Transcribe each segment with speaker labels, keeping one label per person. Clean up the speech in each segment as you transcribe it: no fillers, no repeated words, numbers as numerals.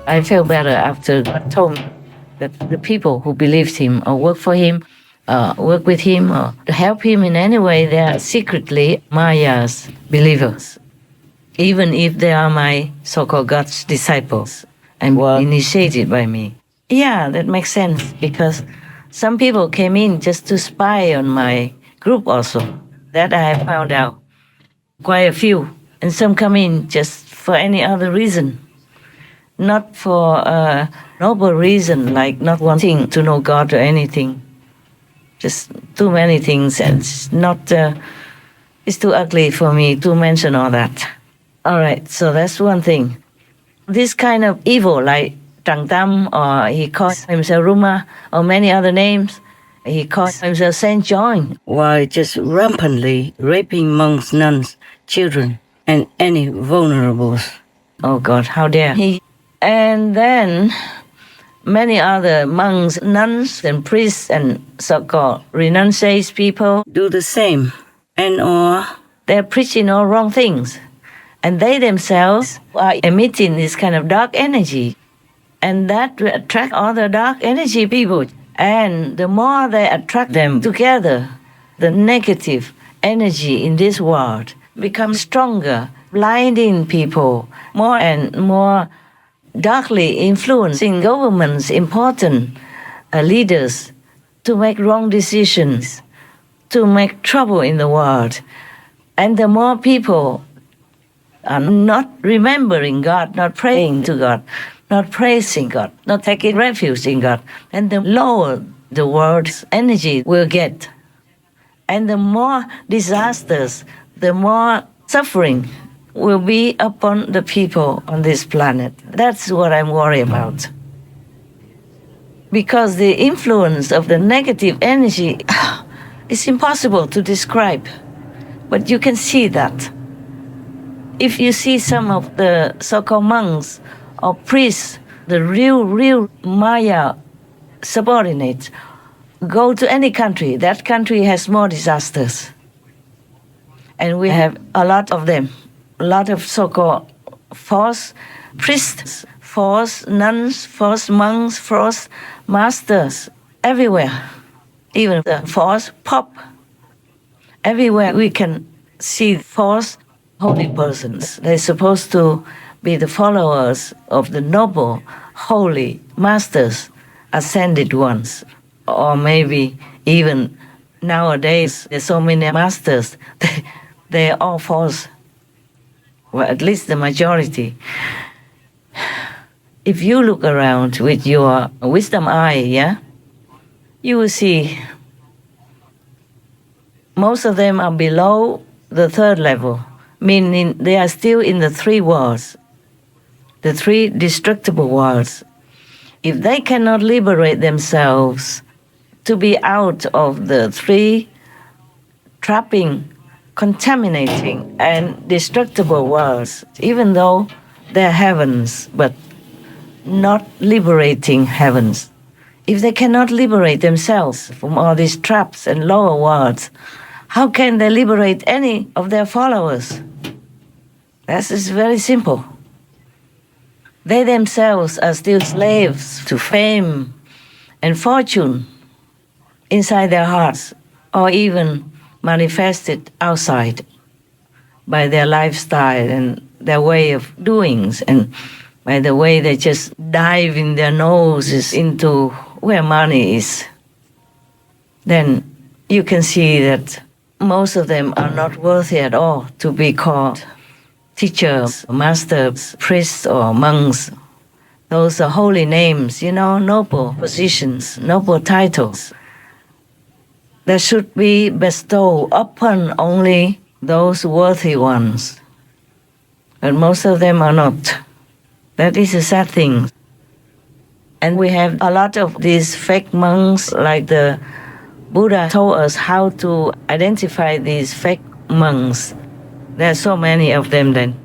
Speaker 1: I felt better after God told me that the people who believed him or work for him, work with him or to help him in any way, they are secretly Maya's believers. Even if they are my so-called God's disciples and were initiated by me. Yeah, that makes sense because some people came in just to spy on my group also. That I have found out. Quite a few. And some come in just for any other reason. Not for a noble reason, like not wanting to know God or anything. Just too many things, and it's too ugly for me to mention all that. All right, so that's one thing. This kind of evil, like Trăng Tam, or he calls himself Ruma, or many other names, he calls himself Saint John, while just rampantly raping monks, nuns, children, and any vulnerables. Oh God, how dare he? And then many other monks, nuns, and priests, and so-called renunciate people do the same. And or they're preaching all wrong things. And they themselves are emitting this kind of dark energy. And that will attract other dark energy people. And the more they attract them together, the negative energy in this world becomes stronger, blinding people more and more, darkly influencing governments, important leaders to make wrong decisions, to make trouble in the world. And the more people are not remembering God, not praying to God, not praising God, not taking refuge in God, and the lower the world's energy will get. And the more disasters, the more suffering will be upon the people on this planet. That's what I'm worried about. Because the influence of the negative energy is impossible to describe, but you can see that. If you see some of the so-called monks or priests, the real Maya subordinates, go to any country, that country has more disasters. And we have a lot of them, a lot of so-called false priests, false nuns, false monks, false masters, everywhere. Even the false pope. Everywhere we can see false holy persons. They're supposed to be the followers of the noble, holy masters, ascended ones. Or maybe even nowadays, there's so many masters, they're all false. Well, at least the majority. If you look around with your wisdom eye, yeah, you will see most of them are below the third level, meaning they are still in the three worlds, the three destructible worlds. If they cannot liberate themselves to be out of the three trapping, contaminating, and destructible worlds, even though they're heavens, but not liberating heavens. If they cannot liberate themselves from all these traps and lower worlds, how can they liberate any of their followers? That is very simple. They themselves are still slaves to fame and fortune inside their hearts, or even manifested outside by their lifestyle and their way of doings, and by the way they just dive in their noses into where money is. Then you can see that most of them are not worthy at all to be called teachers, masters, priests, or monks. Those are holy names, noble positions, noble titles that should be bestowed upon only those worthy ones. But most of them are not. That is a sad thing. And we have a lot of these fake monks, like the Buddha told us how to identify these fake monks. There are so many of them then.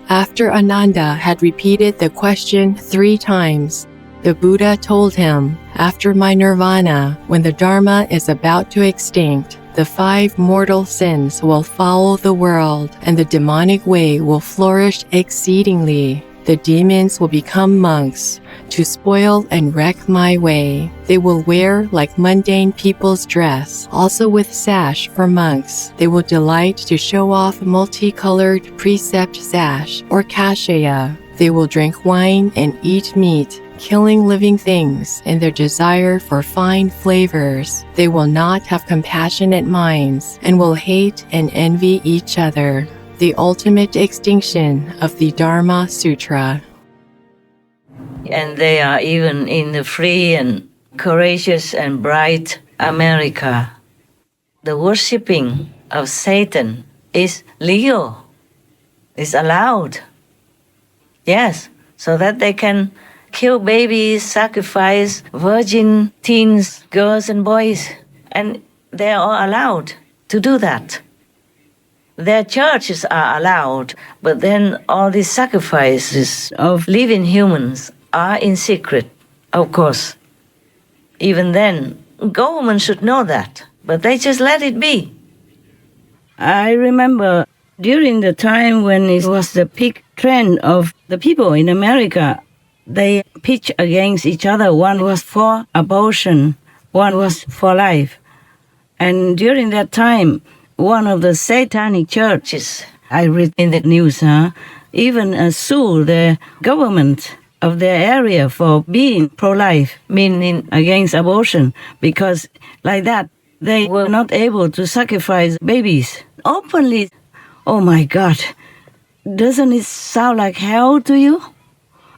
Speaker 2: After Ananda had repeated the question 3 times, the Buddha told him, after my nirvana, when the Dharma is about to extinct, the 5 mortal sins will foul the world, and the demonic way will flourish exceedingly. The demons will become monks to spoil and wreck my way. They will wear like mundane people's dress, also with sash for monks. They will delight to show off multicolored precept sash or cashaya. They will drink wine and eat meat, killing living things in their desire for fine flavors. They will not have compassionate minds and will hate and envy each other. The ultimate extinction of the Dharma Sutra.
Speaker 1: And they are even in the free and courageous and bright America. The worshipping of Satan is legal, is allowed. Yes, so that they can kill babies, sacrifice virgin teens, girls and boys, and they are all allowed to do that. Their churches are allowed, but then all these sacrifices of living humans are in secret, of course. Even then, government should know that, but they just let it be. I remember during the time when it was the peak trend of the people in America, they pitched against each other. One was for abortion, one was for life. And during that time, one of the satanic churches, I read in the news, even sued the government of their area for being pro-life, meaning against abortion, because like that, they were not able to sacrifice babies openly. Oh my God, doesn't it sound like hell to you?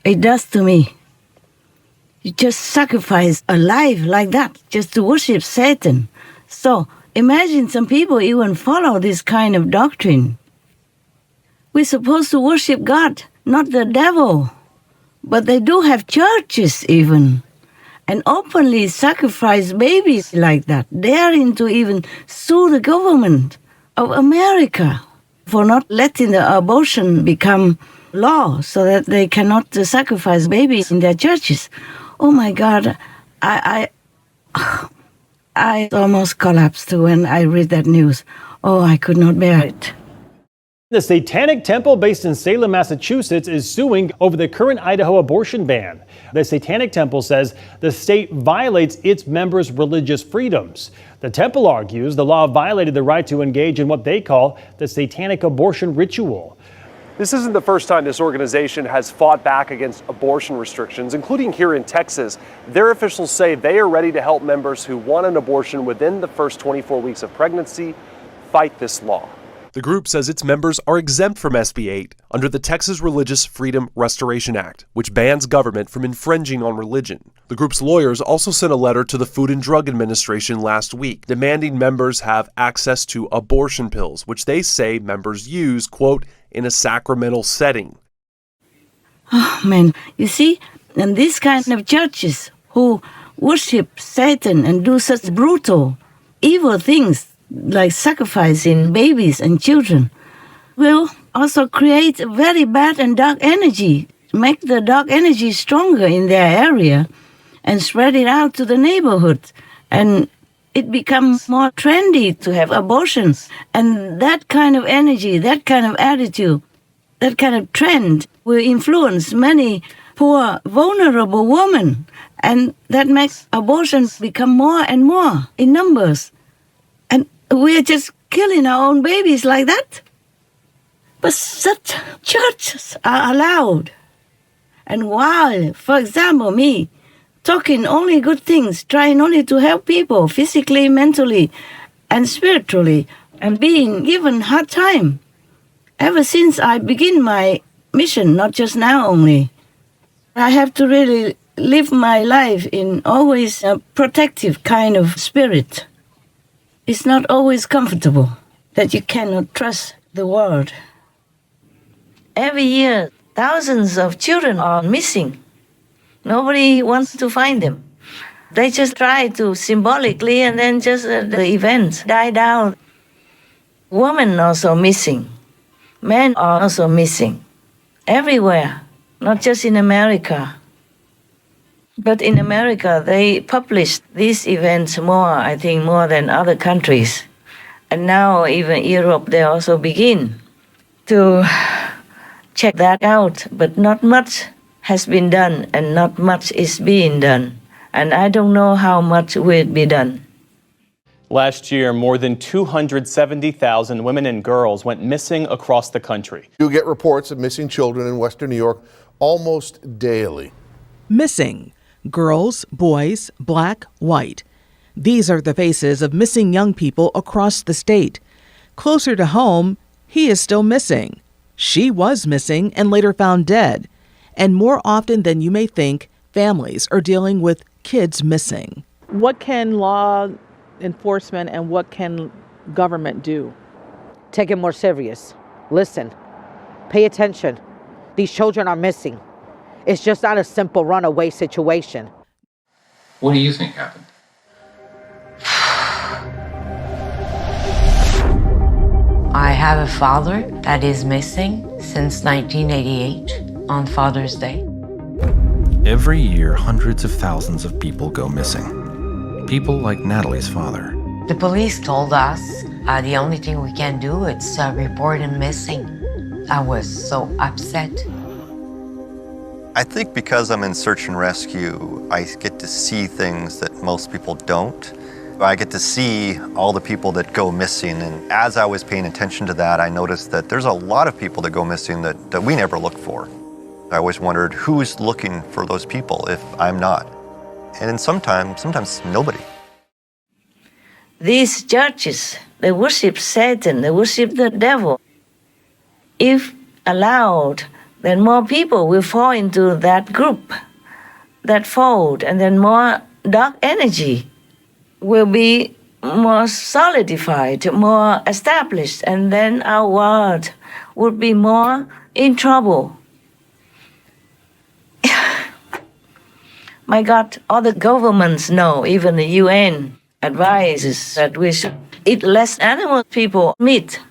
Speaker 1: It does to me. You just sacrifice a life like that just to worship Satan. So imagine some people even follow this kind of doctrine. We're supposed to worship God, not the devil. But they do have churches even, and openly sacrifice babies like that, daring to even sue the government of America for not letting the abortion become law so that they cannot sacrifice babies in their churches. Oh my God, I almost collapsed when I read that news. Oh, I could not bear it.
Speaker 3: The Satanic Temple based in Salem, Massachusetts is suing over the current Idaho abortion ban. The Satanic Temple says the state violates its members' religious freedoms. The temple argues the law violated the right to engage in what they call the satanic abortion ritual.
Speaker 4: This isn't the first time this organization has fought back against abortion restrictions, including here in Texas. Their officials say they are ready to help members who want an abortion within the first 24 weeks of pregnancy fight this law.
Speaker 5: The group says its members are exempt from SB 8 under the Texas Religious Freedom Restoration Act, which bans government from infringing on religion. The group's lawyers also sent a letter to the Food and Drug Administration last week demanding members have access to abortion pills, which they say members use, quote, in a sacramental setting.
Speaker 1: Oh man, you see, and these kind of churches who worship Satan and do such brutal, evil things, like sacrificing babies and children, will also create a very bad and dark energy, make the dark energy stronger in their area and spread it out to the neighborhood. And it becomes more trendy to have abortions. And that kind of energy, that kind of attitude, that kind of trend will influence many poor, vulnerable women. And that makes abortions become more and more in numbers. We're just killing our own babies like that. But such churches are allowed. And while, for example, me, talking only good things, trying only to help people physically, mentally, and spiritually, and being given hard time, ever since I begin my mission, not just now only, I have to really live my life in always a protective kind of spirit. It's not always comfortable that you cannot trust the world. Every year, thousands of children are missing. Nobody wants to find them. They just try to symbolically and then just the events die down. Women also missing. Men are also missing. Everywhere, not just in America. But in America, they published these events more, I think, more than other countries. And now even Europe, they also begin to check that out, but not much has been done and not much is being done. And I don't know how much will be done.
Speaker 6: Last year, more than 270,000 women and girls went missing across the country.
Speaker 7: You get reports of missing children in Western New York almost daily.
Speaker 8: Missing. Girls, boys, black, white. These are the faces of missing young people across the state. Closer to home, he is still missing. She was missing and later found dead. And more often than you may think, families are dealing with kids missing.
Speaker 9: What can law enforcement and what can government do?
Speaker 10: Take it more serious. Listen. Pay attention. These children are missing. It's just not a simple runaway situation.
Speaker 11: What do you think happened?
Speaker 12: I have a father that is missing since 1988 on Father's Day.
Speaker 11: Every year, hundreds of thousands of people go missing. People like Natalie's father.
Speaker 12: The police told us the only thing we can do is report him missing. I was so upset.
Speaker 13: I think because I'm in search and rescue, I get to see things that most people don't. I get to see all the people that go missing, and as I was paying attention to that, I noticed that there's a lot of people that go missing that we never look for. I always wondered, who's looking for those people if I'm not? And then sometimes nobody.
Speaker 1: These churches, they worship Satan, they worship the devil. If allowed, then more people will fall into that group, that fold, and then more dark energy will be more solidified, more established, and then our world would be more in trouble. My God, all the governments know, even the UN advises that we should eat less animal people meat.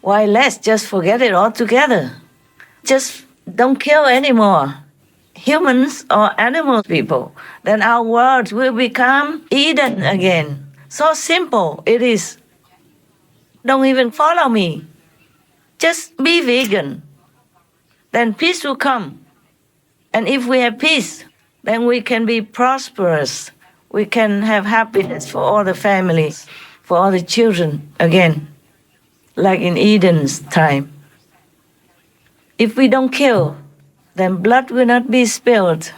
Speaker 1: Why less? Just forget it altogether. Just don't kill anymore humans or animal people. Then our world will become Eden again. So simple it is. Don't even follow me. Just be vegan. Then peace will come. And if we have peace, then we can be prosperous. We can have happiness for all the families, for all the children again, like in Eden's time. If we don't kill, then blood will not be spilled.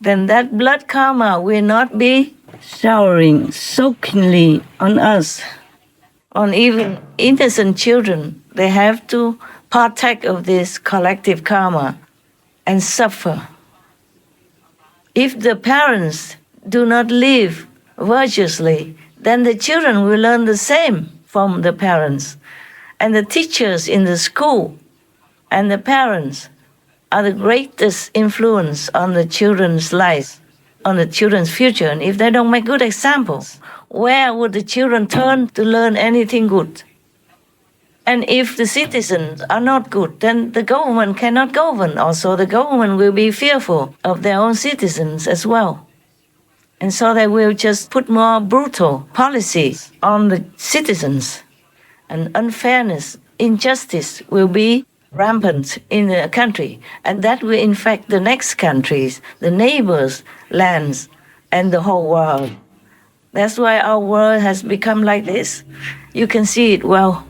Speaker 1: Then that blood karma will not be showering soakingly on us, on even innocent children. They have to partake of this collective karma and suffer. If the parents do not live virtuously, then the children will learn the same from the parents. And the teachers in the school and the parents are the greatest influence on the children's lives, on the children's future. And if they don't make good examples, where would the children turn to learn anything good? And if the citizens are not good, then the government cannot govern. Also, the government will be fearful of their own citizens as well. And so they will just put more brutal policies on the citizens. And unfairness, injustice will be rampant in the country. And that will infect the next countries, the neighbors' lands, and the whole world. That's why our world has become like this. You can see it well.